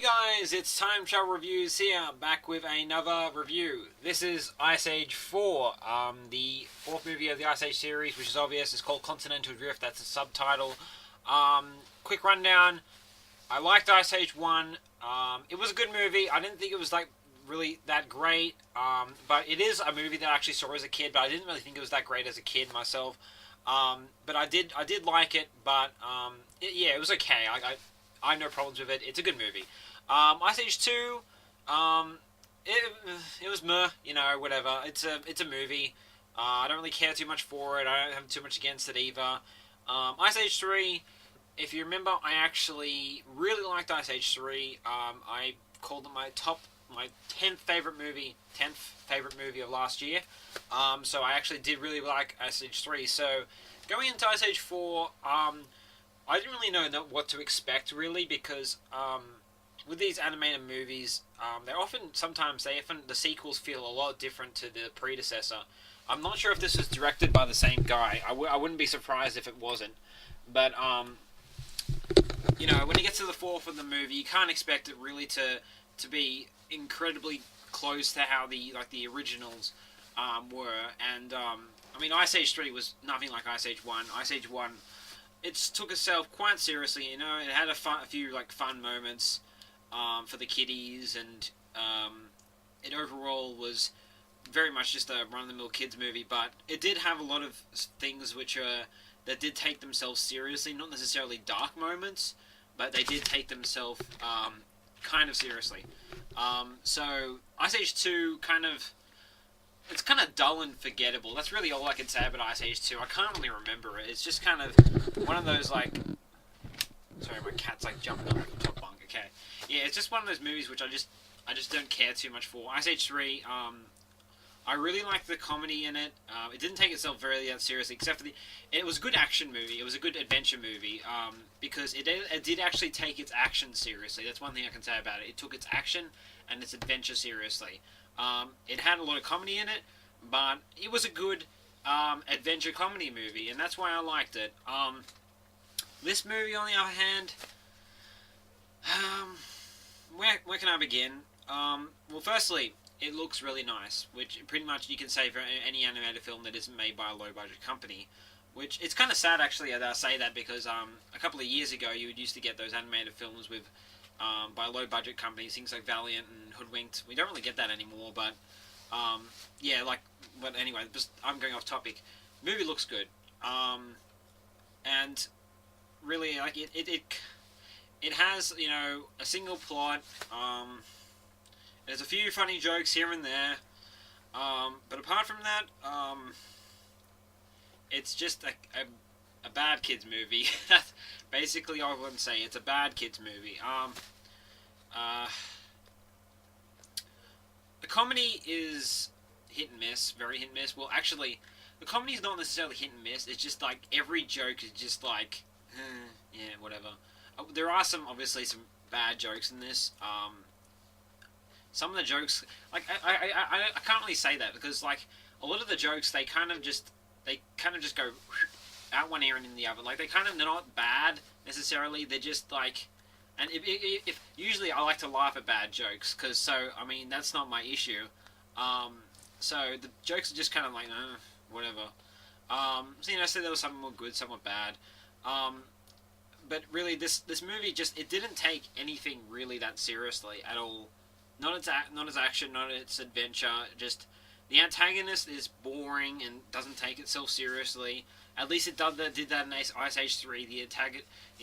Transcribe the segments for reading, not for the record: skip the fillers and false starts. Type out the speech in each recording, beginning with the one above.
guys, it's Time Travel Reviews here, back with another review. This is Ice Age 4, the fourth movie of the Ice Age series, which is obvious. It's called Continental Drift, that's the subtitle. Quick rundown. I liked Ice Age 1. It was a good movie. I didn't think it was, really that great. But it is a movie that I actually saw as a kid, but I didn't really think it was that great as a kid myself. But I did like it, but, it was okay. I have no problems with it. It's a good movie. Ice Age 2, it was meh, whatever. It's a movie. I don't really care too much for it. I don't have too much against it either. Ice Age 3, if you remember, I actually really liked Ice Age 3. I called it my 10th favorite movie of last year. So I actually did really like Ice Age 3. So going into Ice Age 4, I didn't really know what to expect, really, because with these animated movies, the sequels feel a lot different to the predecessor. I'm not sure if this was directed by the same guy. I wouldn't be surprised if it wasn't. But, when it gets to the fourth of the movie, you can't expect it really to be incredibly close to how the originals were. And, Ice Age 3 was nothing like Ice Age 1. Ice Age 1... it took itself quite seriously, It had a few fun moments for the kiddies, and it overall was very much just a run-of-the-mill kids movie. But it did have a lot of things that did take themselves seriously, not necessarily dark moments, but they did take themselves kind of seriously. So Ice Age 2 it's kind of dull and forgettable. That's really all I can say about Ice Age 2. I can't really remember it. It's just kind of one of those, sorry, my cat's, jumping on the top bunk. Okay. Yeah, it's just one of those movies which I just don't care too much for. Ice Age 3, I really liked the comedy in it. It didn't take itself very that seriously, except for it was a good action movie. It was a good adventure movie, because it did actually take its action seriously. That's one thing I can say about it. It took its action and its adventure seriously. It had a lot of comedy in it, but it was a good adventure comedy movie, and that's why I liked it. This movie, on the other hand, where can I begin? Well, firstly, it looks really nice, which pretty much you can say for any animated film that isn't made by a low-budget company. Which, it's kind of sad, actually, that I say that, because a couple of years ago, you used to get those animated films with by low-budget companies, things like Valiant and Hoodwinked. We don't really get that anymore, but, but anyway, I'm going off topic. The movie looks good, and really, it has, a single plot. There's a few funny jokes here and there, but apart from that, it's just a bad kids movie. That's basically all I want to say. It's a bad kids movie. The comedy is hit and miss, very hit and miss. Well, actually, the comedy is not necessarily hit and miss. It's just every joke is just yeah, whatever. There are obviously some bad jokes in this. Some of the jokes, I can't really say that, because a lot of the jokes, they kind of just go out one ear and in the other. They're not bad necessarily. They're just and if usually I like to laugh at bad jokes, because that's not my issue. So the jokes are just kind of whatever. So there was some more good, some were bad. But really, this movie it didn't take anything really that seriously at all. Not its action, not its adventure. Just the antagonist is boring and doesn't take itself seriously. At least it did that in Ice Age 3. The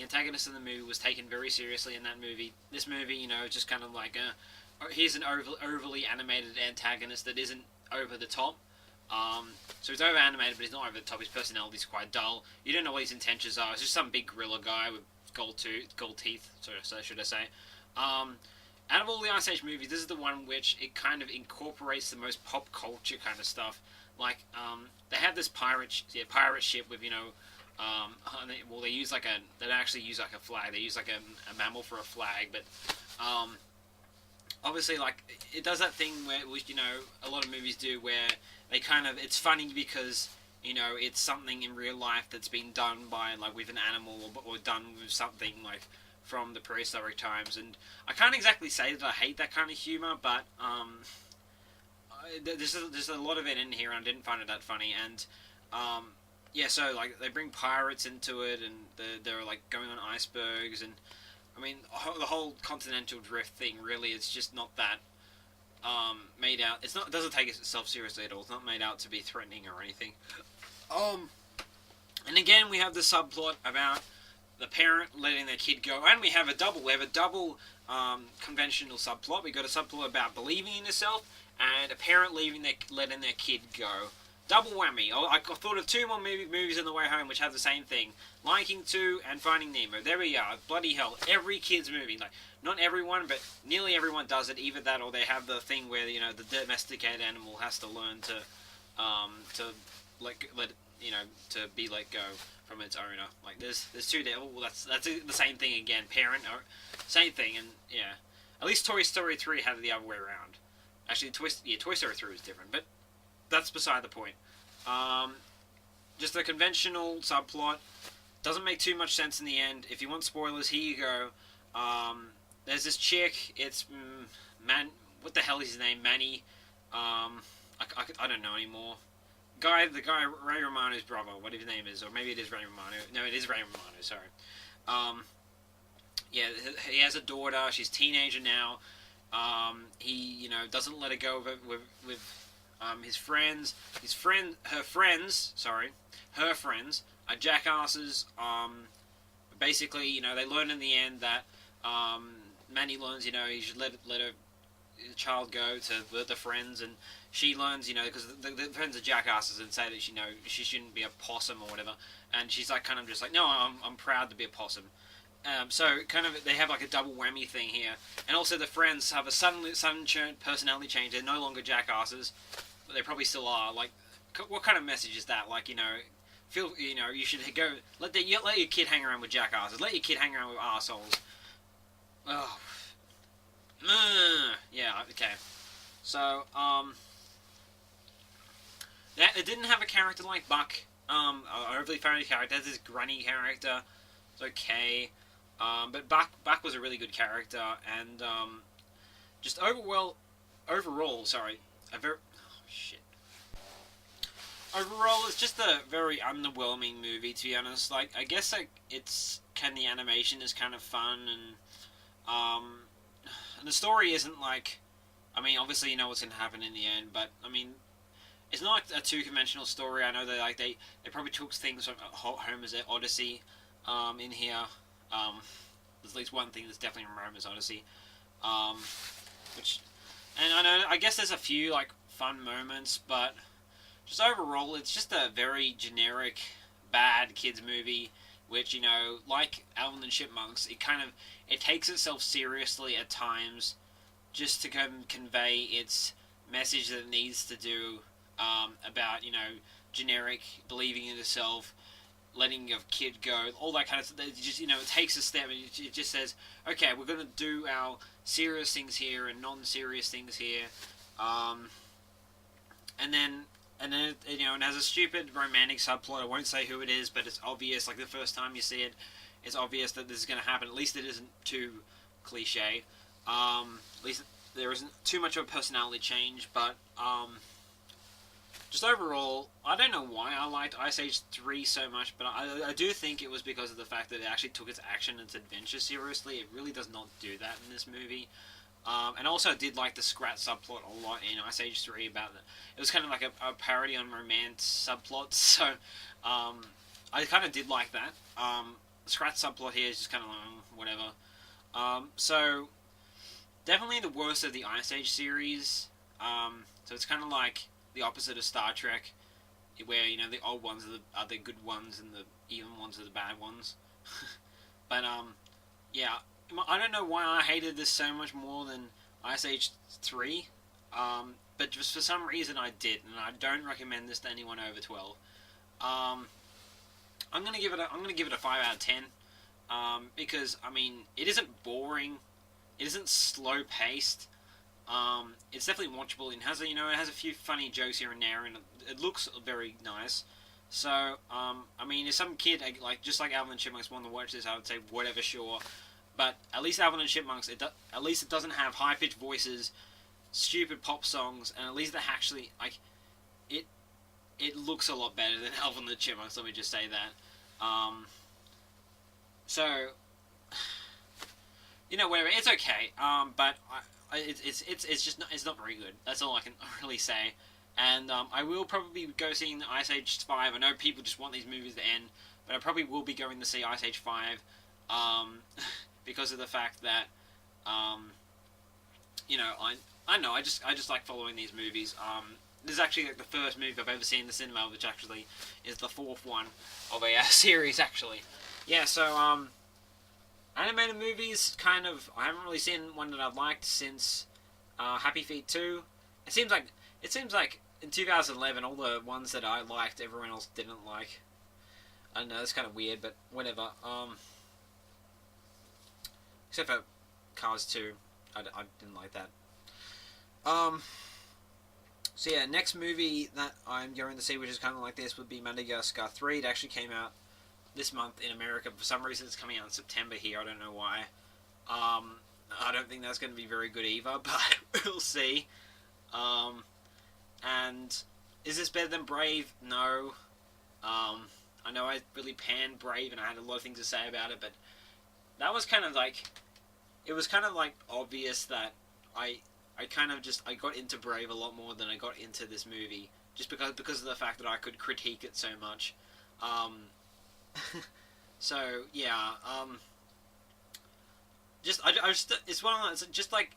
antagonist in the movie was taken very seriously in that movie. This movie, just kind of here's an overly animated antagonist that isn't over the top. So he's over animated, but he's not over the top. His personality's quite dull. You don't know what his intentions are. It's just some big gorilla guy with gold teeth. So should I say? Out of all the Ice Age movies, this is the one which it kind of incorporates the most pop culture kind of stuff. They have this pirate ship with, they use they don't actually use a flag. They use a mammal for a flag, but obviously it does that thing which a lot of movies do, where they it's funny because it's something in real life that's been done by with an animal, or done with something from the prehistoric times, and I can't exactly say that I hate that kind of humor, but there's a lot of it in here, and I didn't find it that funny. And yeah, so like they bring pirates into it, and they're like going on icebergs, and I mean the whole continental drift thing. Really, it's just not that made out. It's not. It doesn't take itself seriously at all. It's not made out to be threatening or anything. And again, we have the subplot about the parent letting their kid go, and we have a double. We have a double conventional subplot. We got a subplot about believing in yourself, and a parent letting their kid go. Double whammy. I thought of two more movies on the way home which have the same thing: Lion King 2 and Finding Nemo. There we are. Bloody hell! Every kid's movie, like not everyone, but nearly everyone does it. Either that, or they have the thing where the domesticated animal has to learn to let to be let go from its owner. Like there's two there. Oh, that's the same thing again. Parent, or same thing, and yeah. At least Toy Story 3 had it the other way around. Actually, Toy Story 3 was different, but that's beside the point. Just a conventional subplot. Doesn't make too much sense in the end. If you want spoilers, here you go. There's this chick. It's what the hell is his name? Manny. I don't know anymore. The guy, Ray Romano's brother, what his name is, or maybe it is Ray Romano. No, it is Ray Romano. Sorry. Yeah, he has a daughter. She's a teenager now. He, doesn't let her go with his friends. Her friends are jackasses. Basically, they learn in the end that Manny learns, he should let her child go to the friends, and she learns, because the friends are jackasses and say that she shouldn't be a possum or whatever, and she's like kind of just like, no, I'm proud to be a possum. So kind of they have like a double whammy thing here, and also the friends have a sudden personality change. They're no longer jackasses, but they probably still are. Like, what kind of message is that? Like, you should go let your kid hang around with jackasses. Let your kid hang around with assholes. Oh. Yeah, okay. So, it didn't have a character like Buck, an overly funny character. It has this grunny character. It's okay. But Buck was a really good character, and, just overall, Overall, it's just a very underwhelming movie, to be honest. Like, I guess, the animation is kind of fun, and the story isn't like, obviously you know what's going to happen in the end, but, it's not like a too-conventional story. I know that, they probably took things from Homer's Odyssey, in here. There's at least one thing that's definitely from Homer's Odyssey, and I guess there's a few, fun moments, but just overall, it's just a very generic, bad kids movie, which, like Alvin and the Chipmunks, it takes itself seriously at times, just to convey its message that it needs to do, about, generic believing in yourself, letting your kid go, all that kind of stuff. It just, it takes a step, and it just says, okay, we're going to do our serious things here and non-serious things here, and then it has a stupid romantic subplot. I won't say who it is, but it's obvious, the first time you see it, it's obvious that this is going to happen. At least it isn't too cliche. At least there isn't too much of a personality change, but, just overall, I don't know why I liked Ice Age 3 so much, but I do think it was because of the fact that it actually took its action and its adventure seriously. It really does not do that in this movie. And also I did like the Scrat subplot a lot in Ice Age 3 about it. It was kind of like a parody on romance subplots, so I kind of did like that. The Scrat subplot here is just kind of whatever. So definitely the worst of the Ice Age series. So it's kind of like the opposite of Star Trek, where, the old ones are the good ones and the even ones are the bad ones. But, yeah, I don't know why I hated this so much more than Ice Age 3, but just for some reason I did, and I don't recommend this to anyone over 12. I'm gonna give it a 5 out of 10, because, it isn't boring, it isn't slow-paced, it's definitely watchable. It has a few funny jokes here and there, and it looks very nice. So, if some kid, just like Alvin and Chipmunks, wanted to watch this, I would say whatever, sure. But at least Alvin and Chipmunks, at least it doesn't have high pitched voices, stupid pop songs, and at least it actually like it. It looks a lot better than Alvin and the Chipmunks. Let me just say that. So whatever. It's okay. But it's just not, it's not very good. That's all I can really say. And I will probably go seeing the Ice Age 5. I know people just want these movies to end, but I probably will be going to see Ice Age 5 because of the fact that I know I just like following these movies. This is actually like the first movie I've ever seen in the cinema, which actually is the fourth one of a series actually. Yeah, so animated movies, kind of, I haven't really seen one that I've liked since Happy Feet 2. It seems like in 2011, all the ones that I liked, everyone else didn't like. I don't know, it's kind of weird, but whatever. Except for Cars 2. I didn't like that. So yeah, next movie that I'm going to see, which is kind of like this, would be Madagascar 3. It actually came out this month in America. For some reason, it's coming out in September here. I don't know why. I don't think that's going to be very good either, but we'll see. And is this better than Brave? No. I know I really panned Brave, and I had a lot of things to say about it, but that was kind of like, it was kind of like obvious that I got into Brave a lot more than I got into this movie, just because of the fact that I could critique it so much. So yeah, it's one of those, just like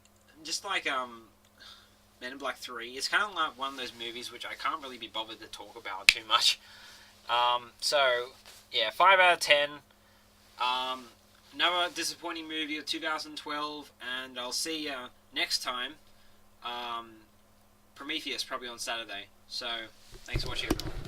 Men in Black 3. It's kind of like one of those movies which I can't really be bothered to talk about too much. So yeah, 5 out of 10. Another disappointing movie of 2012, and I'll see you next time. Prometheus, probably on Saturday. So, thanks for watching, everyone.